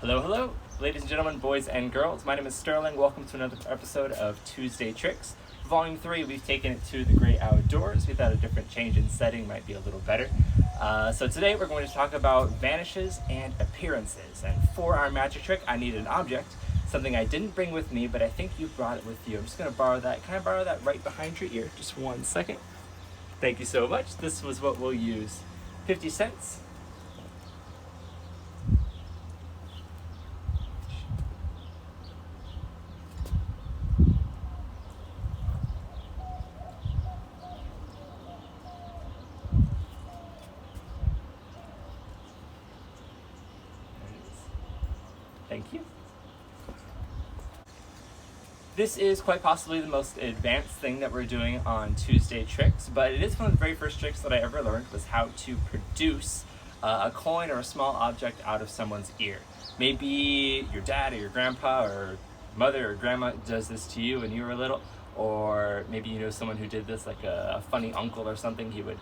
Hello, hello, ladies and gentlemen, boys and girls. My name is Sterling. Welcome to another episode of Tuesday Tricks. Volume 3, we've taken it to the great outdoors. We thought a different change in setting might be a little better. So today we're going to talk about vanishes and appearances. And for our magic trick, I need an object, something I didn't bring with me, but I think you brought it with you. I'm just going to borrow that. Can I borrow that right behind your ear? Just 1 second. Thank you so much. This was what we'll use. 50 cents. Thank you. This is quite possibly the most advanced thing that we're doing on Tuesday Tricks, but it is one of the very first tricks that I ever learned was how to produce a coin or a small object out of someone's ear. Maybe your dad or your grandpa or mother or grandma does this to you when you were little, or maybe you know someone who did this, like a funny uncle or something. He would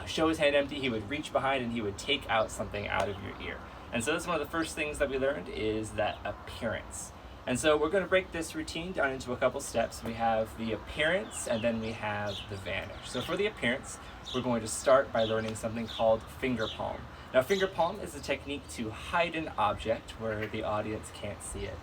show his hand empty, he would reach behind and he would take out something out of your ear. And so that's one of the first things that we learned is that appearance. And so we're going to break this routine down into a couple steps. We have the appearance and then we have the vanish. So for the appearance, we're going to start by learning something called finger palm. Now finger palm is a technique to hide an object where the audience can't see it.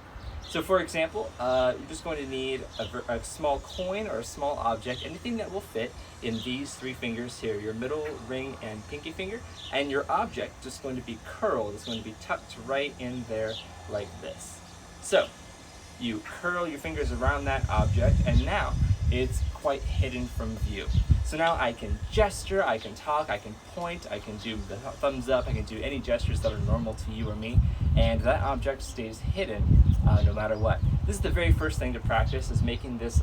So for example, you're just going to need a small coin or a small object, anything that will fit in these 3 fingers here, your middle, ring, and pinky finger, and your object is going to be curled. It's going to be tucked right in there like this. So you curl your fingers around that object, and now it's quite hidden from view. So now I can gesture, I can talk, I can point, I can do the thumbs up, I can do any gestures that are normal to you or me, and that object stays hidden no matter what. This is the very first thing to practice, is making this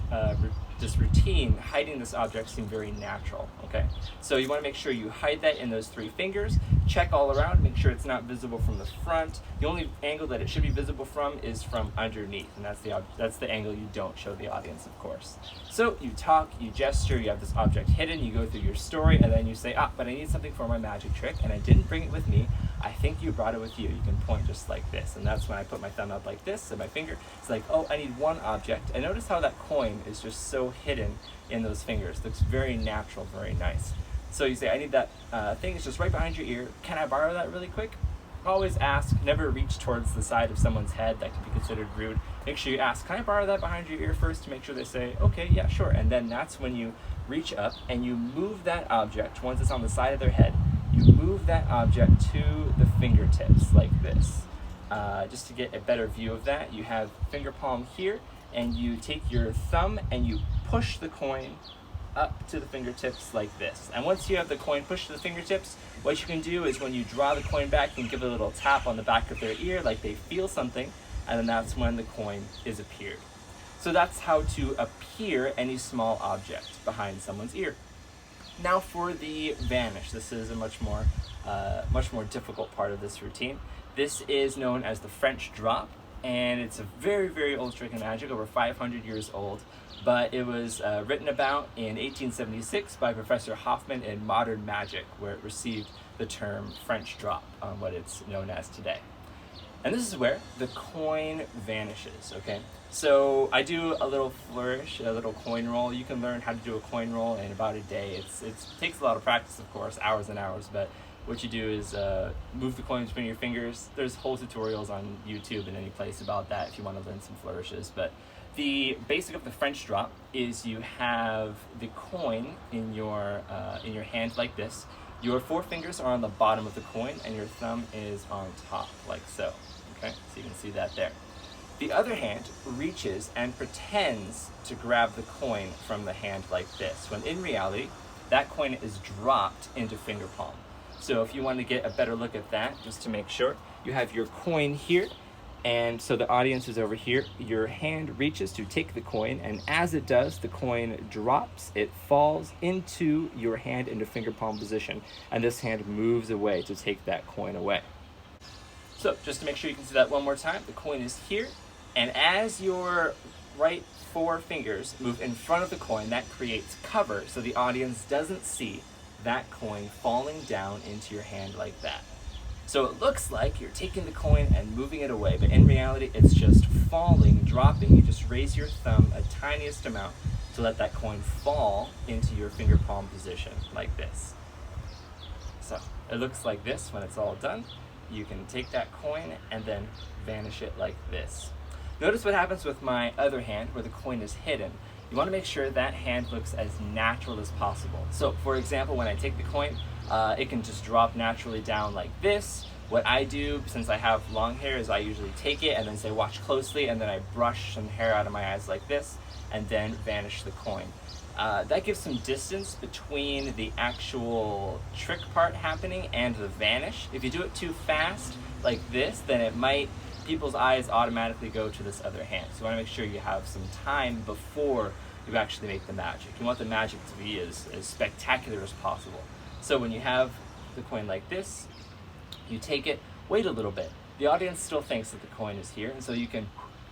routine, hiding this object, seem very natural, okay? So you want to make sure you hide that in those 3 fingers, check all around, make sure it's not visible from the front. The only angle that it should be visible from is from underneath, and that's the angle you don't show the audience, of course. So you talk, you gesture, you have this object hidden, you go through your story, and then you say, but I need something for my magic trick, and I didn't bring it with me. I think you brought it with you. You can point just like this, and that's when I put my thumb up like this, and my finger, it's like, I need one object. And notice how that coin is just so hidden in those fingers. It looks very natural, very nice. So you say, I need that thing, it's just right behind your ear. Can I borrow that really quick? Always ask, never reach towards the side of someone's head. That can be considered rude. Make sure you ask, can I borrow that behind your ear first, to make sure they say, okay, yeah, sure. And then that's when you reach up and you move that object, once it's on the side of their head, you move that object to the fingertips like this. Just to get a better view of that, you have finger palm here, and you take your thumb and you push the coin up to the fingertips like this. And once you have the coin pushed to the fingertips, what you can do is when you draw the coin back, you can give it a little tap on the back of their ear like they feel something, and then that's when the coin is appeared. So that's how to appear any small object behind someone's ear. Now for the vanish. This is a much more difficult part of this routine. This is known as the French drop, and it's a very, very old trick of magic, over 500 years old. But it was written about in 1876 by Professor Hoffman in Modern Magic, where it received the term French drop, what it's known as today. And this is where the coin vanishes, okay? So I do a little flourish, a little coin roll. You can learn how to do a coin roll in about a day. It takes a lot of practice, of course, hours and hours, but what you do is move the coin between your fingers. There's whole tutorials on YouTube and any place about that if you want to learn some flourishes. But the basic of the French drop is you have the coin in your hand like this. Your 4 fingers are on the bottom of the coin and your thumb is on top, like so. Okay, so you can see that there. The other hand reaches and pretends to grab the coin from the hand like this, when in reality, that coin is dropped into finger palm. So if you want to get a better look at that, just to make sure, you have your coin here, and so the audience is over here. Your hand reaches to take the coin, and as it does, the coin drops. It falls into your hand into finger palm position, and this hand moves away to take that coin away. So just to make sure you can see that one more time, the coin is here, and as your right 4 fingers move in front of the coin, that creates cover so the audience doesn't see that coin falling down into your hand like that. So it looks like you're taking the coin and moving it away, but in reality, it's just falling, dropping. You just raise your thumb a tiniest amount to let that coin fall into your finger palm position, like this. So it looks like this when it's all done. You can take that coin and then vanish it like this. Notice what happens with my other hand where the coin is hidden. You want to make sure that hand looks as natural as possible. So for example, when I take the coin, it can just drop naturally down like this. What I do, since I have long hair, is I usually take it and then say watch closely, and then I brush some hair out of my eyes like this and then vanish the coin. That gives some distance between the actual trick part happening and the vanish. If you do it too fast like this, then it might, people's eyes automatically go to this other hand. So you want to make sure you have some time before you actually make the magic. You want the magic to be as spectacular as possible. So when you have the coin like this, you take it, wait a little bit. The audience still thinks that the coin is here, and so you can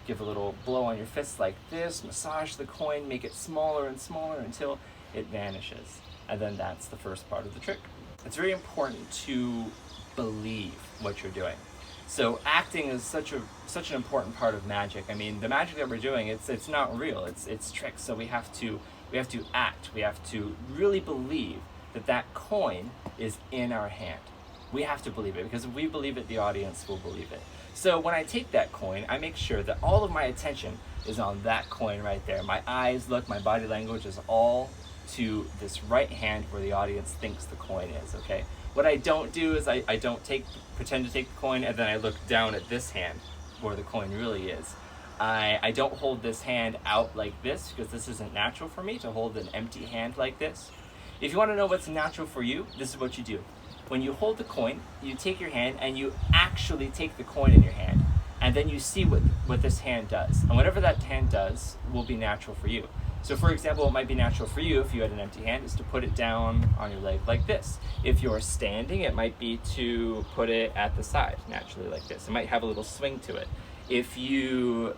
give a little blow on your fist like this, massage the coin, make it smaller and smaller until it vanishes. And then that's the first part of the trick. It's very important to believe what you're doing. So acting is such an important part of magic. I mean, the magic that we're doing, it's not real. It's tricks. So we have to act. We have to really believe that coin is in our hand. We have to believe it, because if we believe it, the audience will believe it. So when I take that coin, I make sure that all of my attention is on that coin right there. My eyes look, my body language is all to this right hand where the audience thinks the coin is, okay? What I don't do is I don't pretend to take the coin and then I look down at this hand where the coin really is. I don't hold this hand out like this, because this isn't natural for me to hold an empty hand like this. If you want to know what's natural for you, this is what you do. When you hold the coin, you take your hand and you actually take the coin in your hand, and then you see what this hand does. And whatever that hand does will be natural for you. So for example, what might be natural for you if you had an empty hand is to put it down on your leg like this. If you're standing, it might be to put it at the side, naturally like this. It might have a little swing to it. If you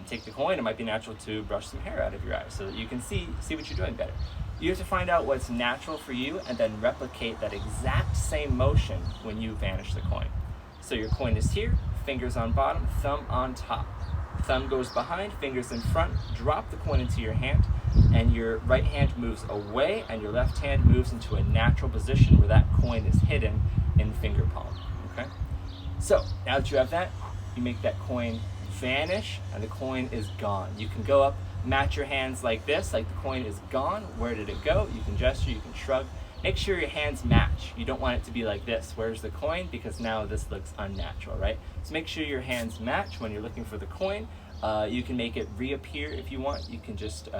take the coin, it might be natural to brush some hair out of your eyes so that you can see what you're doing better. You have to find out what's natural for you and then replicate that exact same motion when you vanish the coin. So your coin is here, fingers on bottom, thumb on top. Thumb goes behind, fingers in front, drop the coin into your hand, and your right hand moves away and your left hand moves into a natural position where that coin is hidden in finger palm, okay? So now that you have that, you make that coin vanish and the coin is gone. You can go up, match your hands like this, like the coin is gone. Where did it go? You can gesture, you can shrug. Make sure your hands match. You don't want it to be like this. Where's the coin? Because now this looks unnatural, right? So make sure your hands match when you're looking for the coin. You can make it reappear if you want. You can just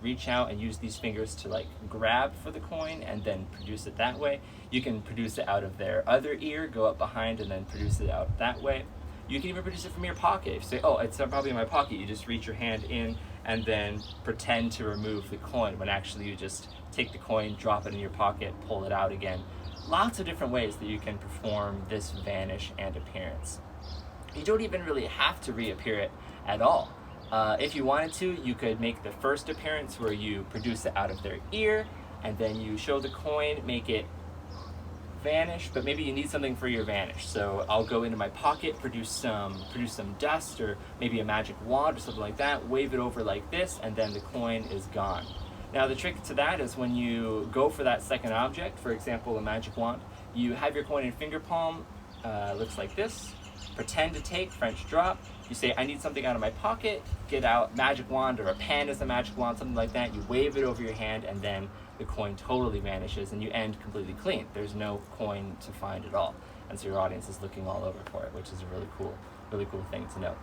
reach out and use these fingers to like grab for the coin and then produce it that way. You can produce it out of their other ear, go up behind and then produce it out that way. You can even produce it from your pocket. If you say, oh, it's probably in my pocket, you just reach your hand in and then pretend to remove the coin when actually you just take the coin, drop it in your pocket, pull it out again. Lots of different ways that you can perform this vanish and appearance. You don't even really have to reappear it at all. If you wanted to, you could make the first appearance where you produce it out of their ear and then you show the coin, make it vanish, but maybe you need something for your vanish. So I'll go into my pocket, produce some dust or maybe a magic wand or something like that, wave it over like this, and then the coin is gone. Now the trick to that is when you go for that second object, for example a magic wand, you have your coin in finger palm, looks like this, pretend to take, French drop, you say I need something out of my pocket, get out magic wand or a pen is a magic wand, something like that, you wave it over your hand and then the coin totally vanishes and you end completely clean. There's no coin to find at all. And so your audience is looking all over for it, which is a really cool thing to know.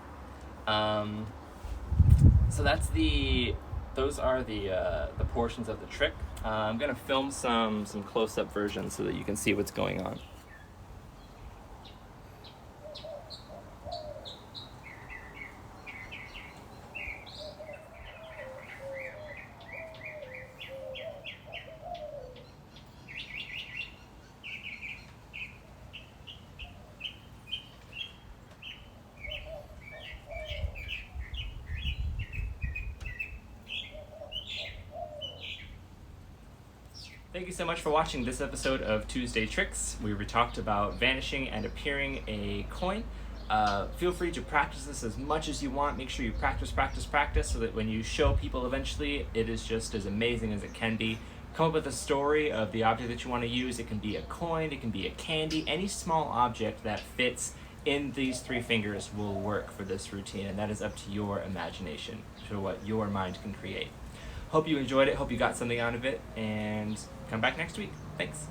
So those are the portions of the trick. I'm gonna film some close-up versions so that you can see what's going on. Thank you so much for watching this episode of Tuesday Tricks, where we talked about vanishing and appearing a coin. Feel free to practice this as much as you want. Make sure you practice, so that when you show people eventually, it is just as amazing as it can be. Come up with a story of the object that you want to use. It can be a coin, it can be a candy, any small object that fits in these 3 fingers will work for this routine, and that is up to your imagination, to what your mind can create. Hope you enjoyed it, hope you got something out of it, and come back next week. Thanks.